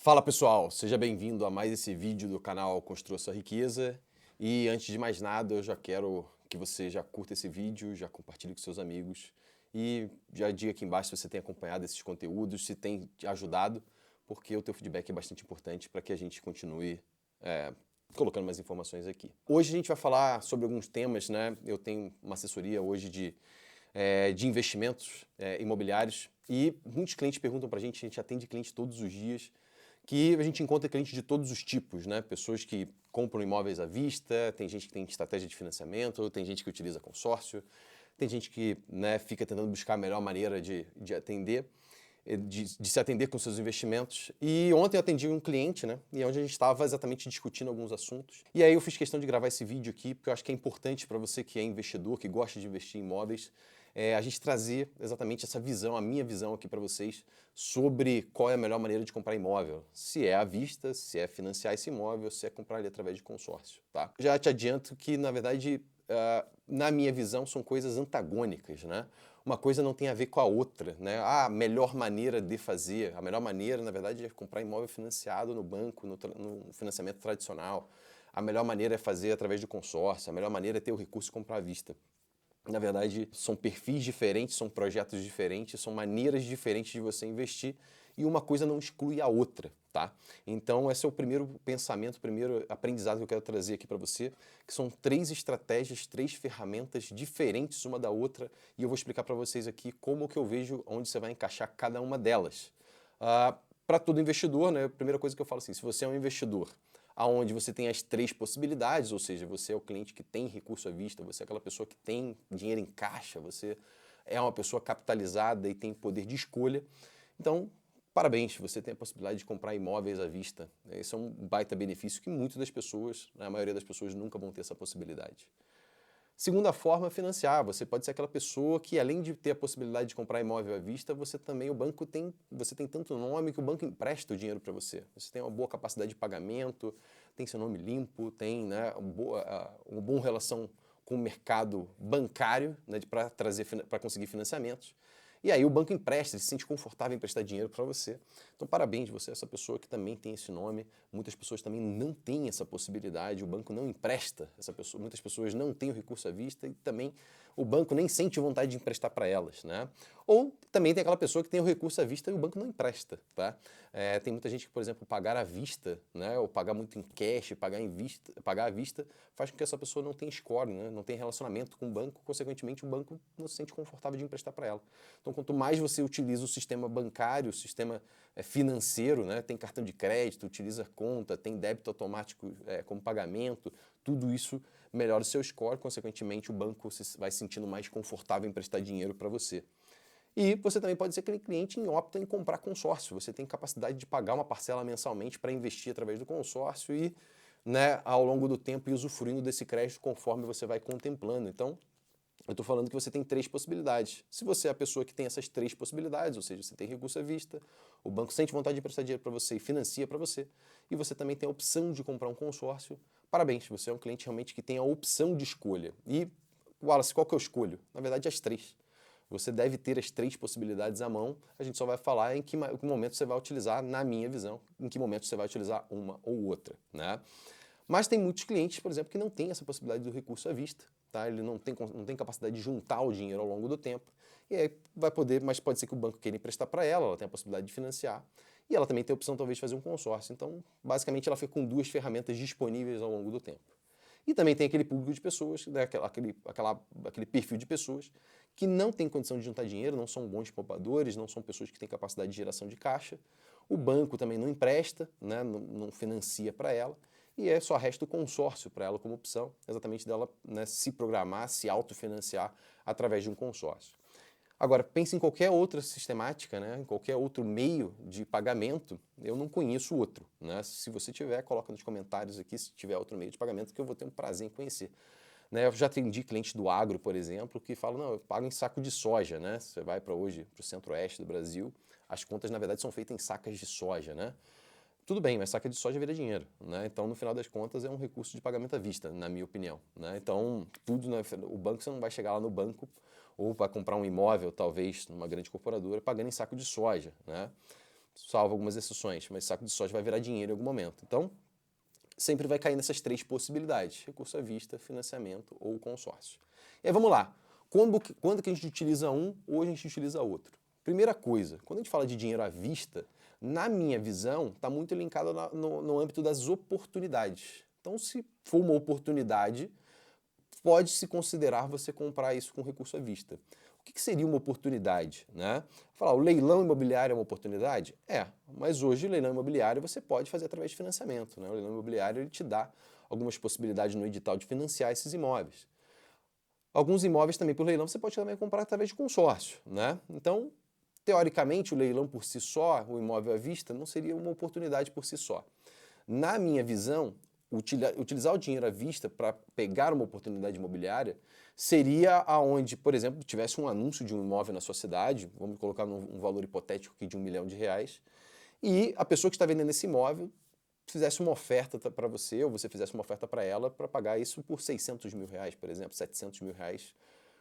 Fala pessoal, seja bem-vindo a mais esse vídeo do canal Construa Sua Riqueza. E antes de mais nada, eu já quero que você já curta esse vídeo, já compartilhe com seus amigos e já diga aqui embaixo se você tem acompanhado esses conteúdos, se tem te ajudado, porque o teu feedback é bastante importante para que a gente continue colocando mais informações aqui. Hoje a gente vai falar sobre alguns temas, né? Eu tenho uma assessoria hoje de investimentos imobiliários e muitos clientes perguntam para a gente atende clientes todos os dias, que a gente encontra clientes de todos os tipos, né? Pessoas que compram imóveis à vista, tem gente que tem estratégia de financiamento, tem gente que utiliza consórcio, tem gente que, né, fica tentando buscar a melhor maneira de atender, de se atender com seus investimentos. E ontem eu atendi um cliente, né? E onde a gente estava exatamente discutindo alguns assuntos. E aí eu fiz questão de gravar esse vídeo aqui, porque eu acho que é importante para você que é investidor, que gosta de investir em imóveis, a gente trazer exatamente essa visão, a minha visão aqui para vocês, sobre qual é a melhor maneira de comprar imóvel. Se é à vista, se é financiar esse imóvel, se é comprar ele através de consórcio, tá? Já te adianto que, na verdade, na minha visão, são coisas antagônicas, né? Uma coisa não tem a ver com a outra, né? A melhor maneira de fazer, a melhor maneira, na verdade, é comprar imóvel financiado no banco, no financiamento tradicional. A melhor maneira é fazer através de consórcio, a melhor maneira é ter o recurso e comprar à vista. Na verdade, são perfis diferentes, são projetos diferentes, são maneiras diferentes de você investir e uma coisa não exclui a outra, tá? Então, esse é o primeiro pensamento, o primeiro aprendizado que eu quero trazer aqui para você, que são três estratégias, três ferramentas diferentes uma da outra e eu vou explicar para vocês aqui como que eu vejo onde você vai encaixar cada uma delas. Para todo investidor, né, a primeira coisa que eu falo assim, se você é um investidor aonde você tem as três possibilidades, ou seja, você é o cliente que tem recurso à vista, você é aquela pessoa que tem dinheiro em caixa, você é uma pessoa capitalizada e tem poder de escolha. Então, parabéns, você tem a possibilidade de comprar imóveis à vista. Esse é um baita benefício que muitas das pessoas, né, a maioria das pessoas nunca vão ter essa possibilidade. Segunda forma é financiar. Você pode ser aquela pessoa que, além de ter a possibilidade de comprar imóvel à vista, você também, você tem tanto nome que o banco empresta o dinheiro para você. Você tem uma boa capacidade de pagamento, tem seu nome limpo, tem, né, uma boa relação com o mercado bancário, né, para conseguir financiamentos. E aí o banco empresta, ele se sente confortável em emprestar dinheiro para você. Então parabéns, você é essa pessoa que também tem esse nome. Muitas pessoas também não têm essa possibilidade, o banco não empresta essa pessoa, muitas pessoas não têm o recurso à vista e também o banco nem sente vontade de emprestar para elas, né? Ou também tem aquela pessoa que tem o recurso à vista e o banco não empresta, tá? Tem muita gente que, por exemplo, pagar à vista, né, ou pagar muito em cash, pagar à vista, faz com que essa pessoa não tenha score, né, não tenha relacionamento com o banco, consequentemente o banco não se sente confortável de emprestar para ela. Então, quanto mais você utiliza o sistema bancário, o sistema financeiro, né, tem cartão de crédito, utiliza conta, tem débito automático como pagamento, tudo isso melhora o seu score, consequentemente o banco vai se sentindo mais confortável em emprestar dinheiro para você. E você também pode ser aquele cliente que opta em comprar consórcio. Você tem capacidade de pagar uma parcela mensalmente para investir através do consórcio e, né, ao longo do tempo ir usufruindo desse crédito conforme você vai contemplando. Então, eu estou falando que você tem três possibilidades. Se você é a pessoa que tem essas três possibilidades, ou seja, você tem recurso à vista, o banco sente vontade de prestar dinheiro para você e financia para você, e você também tem a opção de comprar um consórcio, parabéns, você é um cliente realmente que tem a opção de escolha. E, Wallace, qual que eu escolho? Na verdade, as três. Você deve ter as três possibilidades à mão, a gente só vai falar em que momento você vai utilizar, na minha visão, em que momento você vai utilizar uma ou outra, né? Mas tem muitos clientes, por exemplo, que não têm essa possibilidade do recurso à vista, tá? Ele não tem capacidade de juntar o dinheiro ao longo do tempo, e aí vai poder, mas pode ser que o banco queira emprestar para ela tem a possibilidade de financiar, e ela também tem a opção talvez de fazer um consórcio. Então, basicamente, ela fica com duas ferramentas disponíveis ao longo do tempo. E também tem aquele público de pessoas, né, aquele perfil de pessoas que não tem condição de juntar dinheiro, não são bons poupadores, não são pessoas que têm capacidade de geração de caixa. O banco também não empresta, né, não financia para ela, e só resta o consórcio para ela como opção, exatamente dela, né, se programar, se autofinanciar através de um consórcio. Agora, pense em qualquer outra sistemática, né, em qualquer outro meio de pagamento, eu não conheço outro, né? Se você tiver, coloca nos comentários aqui se tiver outro meio de pagamento que eu vou ter um prazer em conhecer. Né, eu já atendi cliente do agro, por exemplo, que falam, não, eu pago em saco de soja, né? Você vai para hoje para o centro-oeste do Brasil, as contas na verdade são feitas em sacas de soja, né? Tudo bem, mas saca de soja vira dinheiro, né? Então, no final das contas, é um recurso de pagamento à vista, na minha opinião, né? Então, tudo, né, o banco, você não vai chegar lá no banco ou vai comprar um imóvel, talvez, numa grande corporadora, pagando em saco de soja, né? salvo algumas exceções, mas saco de soja vai virar dinheiro em algum momento. Então, sempre vai cair nessas três possibilidades: recurso à vista, financiamento ou consórcio. E aí vamos lá. Quando que a gente utiliza um ou a gente utiliza outro? Primeira coisa, quando a gente fala de dinheiro à vista, na minha visão, está muito linkado no âmbito das oportunidades. Então, se for uma oportunidade, pode-se considerar você comprar isso com recurso à vista. O que seria uma oportunidade, né? Falar, o leilão imobiliário é uma oportunidade? É, mas hoje o leilão imobiliário você pode fazer através de financiamento, né? O leilão imobiliário ele te dá algumas possibilidades no edital de financiar esses imóveis. Alguns imóveis também por leilão você pode também comprar através de consórcio, né? Então, teoricamente, o leilão por si só, o imóvel à vista, não seria uma oportunidade por si só. Na minha visão, utilizar o dinheiro à vista para pegar uma oportunidade imobiliária seria aonde, por exemplo, tivesse um anúncio de um imóvel na sua cidade, vamos colocar um valor hipotético aqui de R$ 1 milhão, e a pessoa que está vendendo esse imóvel fizesse uma oferta para você, ou você fizesse uma oferta para ela para pagar isso por R$ 600 mil, por exemplo, R$ 700 mil,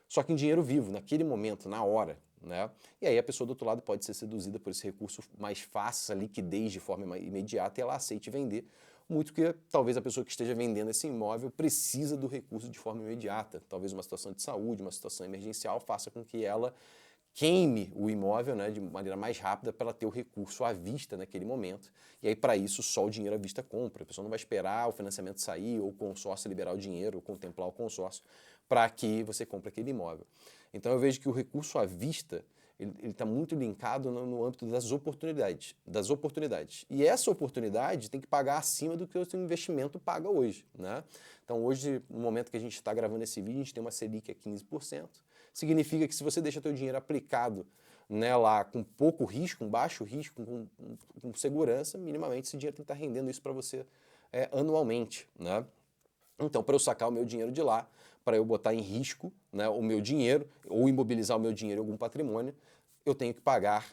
só que em dinheiro vivo, naquele momento, na hora, né? E aí a pessoa do outro lado pode ser seduzida por esse recurso mais fácil, essa liquidez de forma imediata, e ela aceite vender, muito que talvez a pessoa que esteja vendendo esse imóvel precisa do recurso de forma imediata. Talvez uma situação de saúde, uma situação emergencial faça com que ela queime o imóvel, né, de maneira mais rápida para ela ter o recurso à vista naquele momento. E aí, para isso, só o dinheiro à vista compra. A pessoa não vai esperar o financiamento sair ou o consórcio liberar o dinheiro, ou contemplar o consórcio, para que você compre aquele imóvel. Então, eu vejo que o recurso à vista ele está muito linkado no âmbito das oportunidades. E essa oportunidade tem que pagar acima do que o seu investimento paga hoje, né? Então, hoje, no momento que a gente está gravando esse vídeo, a gente tem uma Selic a 15%. Significa que se você deixa seu dinheiro aplicado, né, lá com pouco risco, com baixo risco, com segurança, minimamente esse dinheiro tem que estar rendendo isso para você anualmente, né? Então, para eu sacar o meu dinheiro de lá, para eu botar em risco, né, o meu dinheiro, ou imobilizar o meu dinheiro em algum patrimônio, eu tenho que pagar,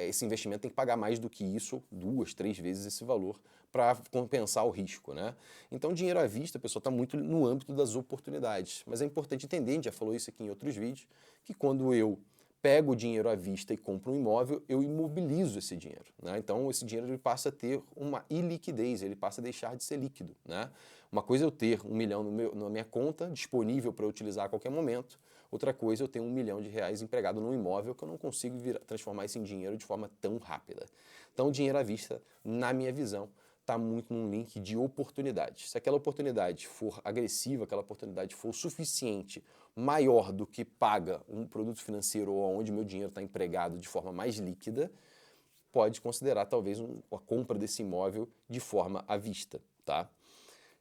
esse investimento tem que pagar mais do que isso, 2, 3 vezes esse valor, para compensar o risco, né? Então, dinheiro à vista, pessoal, está muito no âmbito das oportunidades. Mas é importante entender, a gente já falou isso aqui em outros vídeos, que quando eu pego o dinheiro à vista e compro um imóvel, eu imobilizo esse dinheiro, né? Então, esse dinheiro ele passa a ter uma iliquidez, ele passa a deixar de ser líquido, né? Uma coisa é eu ter R$ 1 milhão na minha conta, disponível para eu utilizar a qualquer momento. Outra coisa é eu ter R$ 1 milhão empregado num imóvel que eu não consigo transformar isso em dinheiro de forma tão rápida. Então, o dinheiro à vista, na minha visão, está muito num link de oportunidade. Se aquela oportunidade for agressiva, aquela oportunidade for o suficiente, maior do que paga um produto financeiro ou onde meu dinheiro está empregado de forma mais líquida, pode considerar talvez a compra desse imóvel de forma à vista, tá?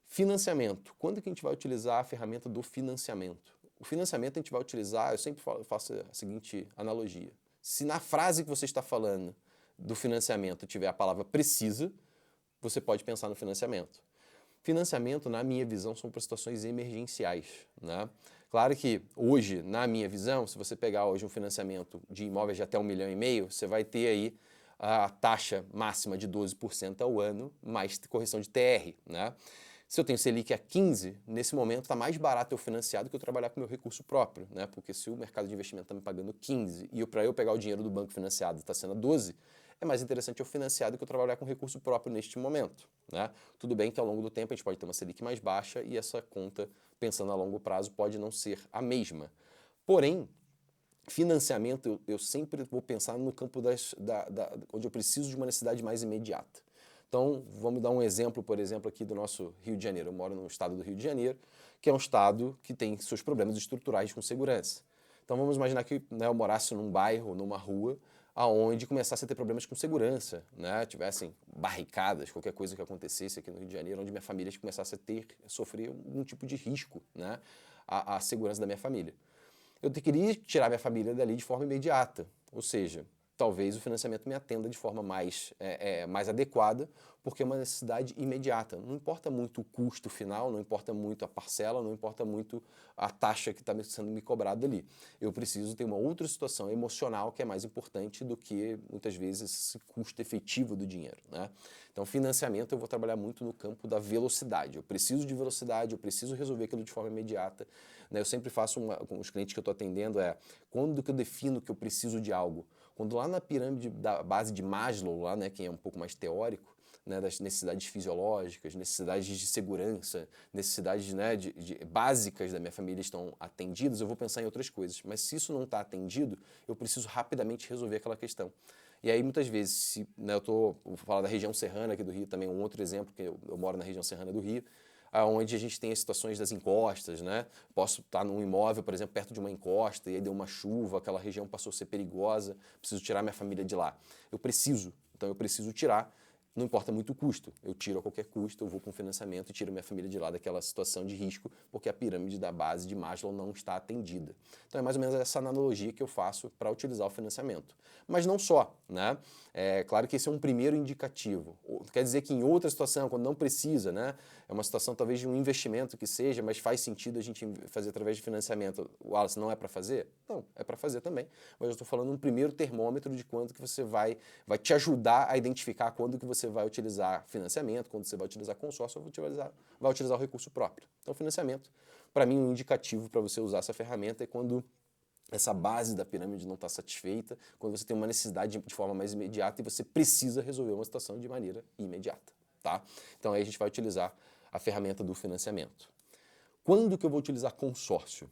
Financiamento. Quando que a gente vai utilizar a ferramenta do financiamento? O financiamento a gente vai utilizar, eu sempre faço a seguinte analogia. Se na frase que você está falando do financiamento tiver a palavra precisa, você pode pensar no financiamento. Financiamento, na minha visão, são para situações emergenciais, né? Claro que hoje, na minha visão, se você pegar hoje um financiamento de imóveis de até R$ 1,5 milhão, você vai ter aí a taxa máxima de 12% ao ano, mais correção de TR, né? Se eu tenho Selic a 15, nesse momento está mais barato eu financiar do que eu trabalhar com meu recurso próprio, né? Porque se o mercado de investimento está me pagando 15 e para eu pegar o dinheiro do banco financiado está sendo a 12, é mais interessante eu financiar do que eu trabalhar com recurso próprio neste momento, né? Tudo bem que ao longo do tempo a gente pode ter uma Selic mais baixa e essa conta, pensando a longo prazo, pode não ser a mesma. Porém, financiamento eu sempre vou pensar no campo onde eu preciso de uma necessidade mais imediata. Então, vamos dar um exemplo, por exemplo, aqui do nosso Rio de Janeiro. Eu moro no estado do Rio de Janeiro, que é um estado que tem seus problemas estruturais com segurança. Então, vamos imaginar que, né, eu morasse num bairro, numa rua, aonde começasse a ter problemas com segurança, né? Tivessem barricadas, qualquer coisa que acontecesse aqui no Rio de Janeiro, onde minha família começasse a sofrer algum tipo de risco, né? A segurança da minha família. Eu queria tirar minha família dali de forma imediata, ou seja, talvez o financiamento me atenda de forma mais adequada, porque é uma necessidade imediata. Não importa muito o custo final, não importa muito a parcela, não importa muito a taxa que está sendo me cobrada ali. Eu preciso ter uma outra situação emocional que é mais importante do que, muitas vezes, esse custo efetivo do dinheiro, né? Então, financiamento eu vou trabalhar muito no campo da velocidade. Eu preciso de velocidade, eu preciso resolver aquilo de forma imediata, né? Eu sempre faço com os clientes que eu estou atendendo quando que eu defino que eu preciso de algo? Quando lá na pirâmide da base de Maslow, lá, né, quem é um pouco mais teórico, né, das necessidades fisiológicas, necessidades de segurança, necessidades, né, básicas da minha família estão atendidas, eu vou pensar em outras coisas. Mas se isso não está atendido, eu preciso rapidamente resolver aquela questão. E aí, muitas vezes, se, né, vou falar da região serrana aqui do Rio também, um outro exemplo, que eu moro na região serrana do Rio, onde a gente tem as situações das encostas, né? Posso estar num imóvel, por exemplo, perto de uma encosta, e aí deu uma chuva, aquela região passou a ser perigosa, preciso tirar minha família de lá. Então eu preciso tirar, não importa muito o custo, eu tiro a qualquer custo, eu vou com financiamento e tiro minha família de lá daquela situação de risco, porque a pirâmide da base de Maslow não está atendida. Então é mais ou menos essa analogia que eu faço para utilizar o financiamento. Mas não só, né? É claro que esse é um primeiro indicativo. Quer dizer que em outra situação, quando não precisa, né? É uma situação talvez de um investimento que seja, mas faz sentido a gente fazer através de financiamento. O Wallace, não é para fazer? Não, é para fazer também. Mas eu estou falando um primeiro termômetro de quanto que você vai te ajudar a identificar quando que você vai utilizar financiamento, quando você vai utilizar consórcio ou vai utilizar o recurso próprio. Então, financiamento, para mim, um indicativo para você usar essa ferramenta é quando essa base da pirâmide não está satisfeita, quando você tem uma necessidade de forma mais imediata e você precisa resolver uma situação de maneira imediata, tá? Então aí a gente vai utilizar a ferramenta do financiamento. Quando que eu vou utilizar consórcio?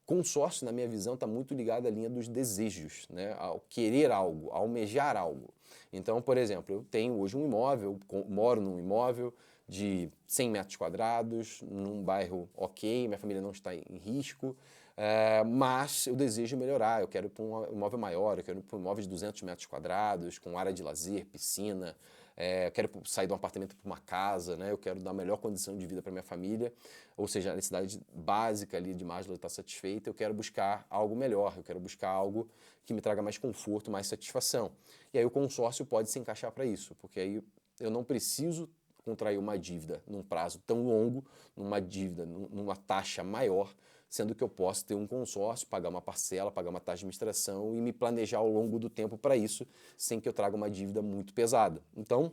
Consórcio, na minha visão, está muito ligado à linha dos desejos, né? Ao querer algo, ao almejar algo. Então, por exemplo, eu tenho hoje um imóvel, moro num imóvel de 100 metros quadrados, num bairro ok, minha família não está em risco, mas eu desejo melhorar, eu quero ir para um imóvel maior, eu quero ir para um imóvel de 200 metros quadrados, com área de lazer, piscina, eu quero sair de um apartamento para uma casa, né? Eu quero dar a melhor condição de vida para minha família, ou seja, a necessidade básica ali de Maslow está satisfeita, eu quero buscar algo melhor, eu quero buscar algo que me traga mais conforto, mais satisfação. E aí o consórcio pode se encaixar para isso, porque aí eu não preciso contrair uma dívida num prazo tão longo, numa dívida, numa taxa maior, sendo que eu posso ter um consórcio, pagar uma parcela, pagar uma taxa de administração e me planejar ao longo do tempo para isso, sem que eu traga uma dívida muito pesada. Então,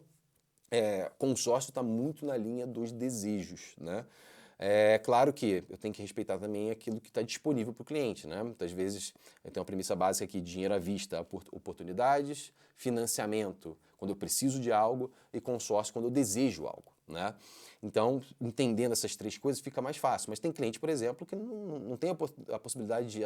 consórcio está muito na linha dos desejos, né? É claro que eu tenho que respeitar também aquilo que está disponível para o cliente, né? Muitas vezes eu tenho uma premissa básica aqui, dinheiro à vista, oportunidades, financiamento quando eu preciso de algo e consórcio quando eu desejo algo, né? Então, entendendo essas três coisas fica mais fácil. Mas tem cliente, por exemplo, que não tem a possibilidade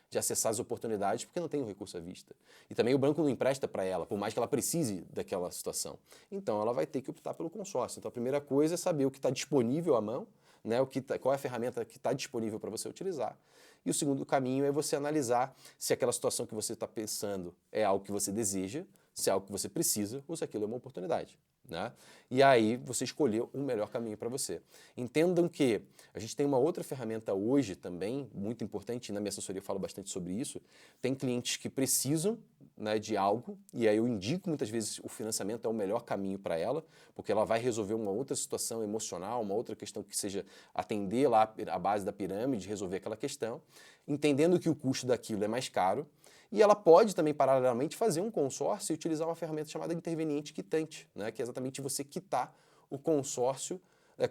de acessar as oportunidades porque não tem o recurso à vista. E também o banco não empresta para ela, por mais que ela precise daquela situação. Então, ela vai ter que optar pelo consórcio. Então, a primeira coisa é saber o que está disponível à mão, né, qual é a ferramenta que está disponível para você utilizar. E o segundo caminho é você analisar se aquela situação que você está pensando é algo que você deseja, se é algo que você precisa ou se aquilo é uma oportunidade, né? E aí você escolheu o melhor caminho para você. Entendam que a gente tem uma outra ferramenta hoje também, muito importante, e na minha assessoria eu falo bastante sobre isso. Tem clientes que precisam, né, de algo, e aí eu indico muitas vezes o financiamento é o melhor caminho para ela, porque ela vai resolver uma outra situação emocional, uma outra questão que seja atender lá a base da pirâmide, resolver aquela questão, entendendo que o custo daquilo é mais caro. E ela pode também, paralelamente, fazer um consórcio e utilizar uma ferramenta chamada interveniente quitante, né? Que é exatamente você quitar o consórcio,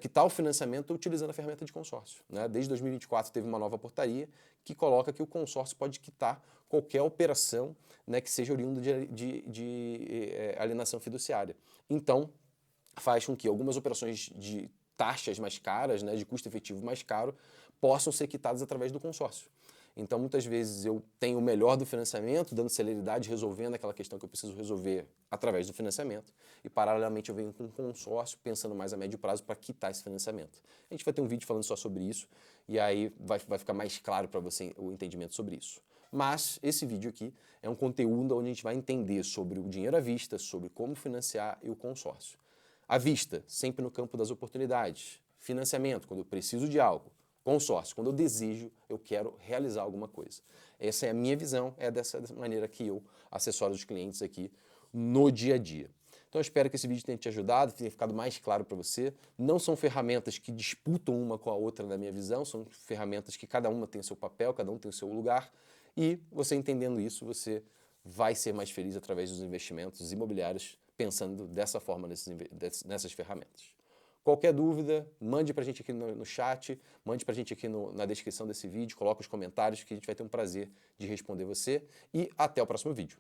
quitar o financiamento utilizando a ferramenta de consórcio, né? Desde 2024 teve uma nova portaria que coloca que o consórcio pode quitar qualquer operação, né, que seja oriunda de alienação fiduciária. Então, faz com que algumas operações de taxas mais caras, né, de custo efetivo mais caro, possam ser quitadas através do consórcio. Então, muitas vezes eu tenho o melhor do financiamento, dando celeridade, resolvendo aquela questão que eu preciso resolver através do financiamento, e paralelamente eu venho com um consórcio, pensando mais a médio prazo para quitar esse financiamento. A gente vai ter um vídeo falando só sobre isso, e aí vai ficar mais claro para você o entendimento sobre isso. Mas esse vídeo aqui é um conteúdo onde a gente vai entender sobre o dinheiro à vista, sobre como financiar e o consórcio. À vista, sempre no campo das oportunidades. Financiamento, quando eu preciso de algo. Consórcio, quando eu desejo, eu quero realizar alguma coisa. Essa é a minha visão, é dessa maneira que eu assessoro os clientes aqui no dia a dia. Então eu espero que esse vídeo tenha te ajudado, tenha ficado mais claro para você. Não são ferramentas que disputam uma com a outra na minha visão, são ferramentas que cada uma tem o seu papel, cada um tem o seu lugar. E você entendendo isso, você vai ser mais feliz através dos investimentos imobiliários, pensando dessa forma nessas ferramentas. Qualquer dúvida, mande pra gente aqui no chat, mande pra gente aqui na descrição desse vídeo, coloque os comentários que a gente vai ter um prazer de responder você. E até o próximo vídeo.